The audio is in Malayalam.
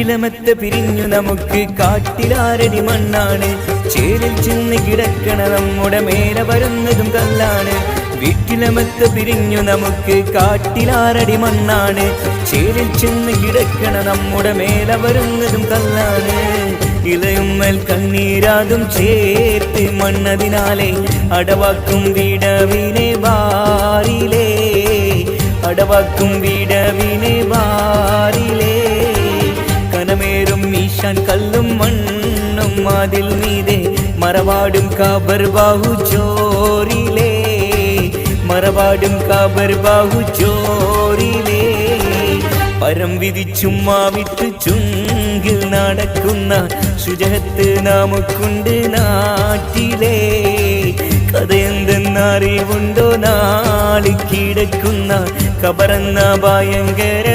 വീട്ടിലമത്ത പിരിഞ്ഞു നമുക്ക് കാട്ടിലാരടി മണ്ണാണ്. ചേലിൽ ചെന്ന് കിടക്കണ നമ്മുടെ മേലെ വരുന്നതും കല്ലാണ്. വീട്ടിലമത്ത പിരിഞ്ഞു നമുക്ക് കാട്ടിലാരടി മണ്ണാണ്. ചേലിൽ ചെന്ന് കിടക്കണ നമ്മുടെ മേലെ വരുന്നതും കല്ലാണ്. ഇളയുമ്മൽ കണ്ണീരാതും ചേർത്ത് മണ്ണതിനാലെ അടവാക്കും വിടവിനെ വാരിലേ, അടവാക്കും വിടവിനെ വാരിലേ. കനമേറും ഈശാൻ കല്ലും മണ്ണും അതിൽ മീതെ മറവാടും കാബർ ബാഹു ചോറിലേ, മറവാടും കാബർ ബാഹു ചോറിലേ. പരം വിധിച്ചുമ്മാ വിട്ട് ചുങ്കിൽ നടക്കുന്ന ശുചഹത്ത് നമുക്കുണ്ട് നാട്ടിലേ. കഥയെന്തെന്നറിവുണ്ടോ നാളി കിടക്കുന്ന കബറന്ന ഭയങ്കര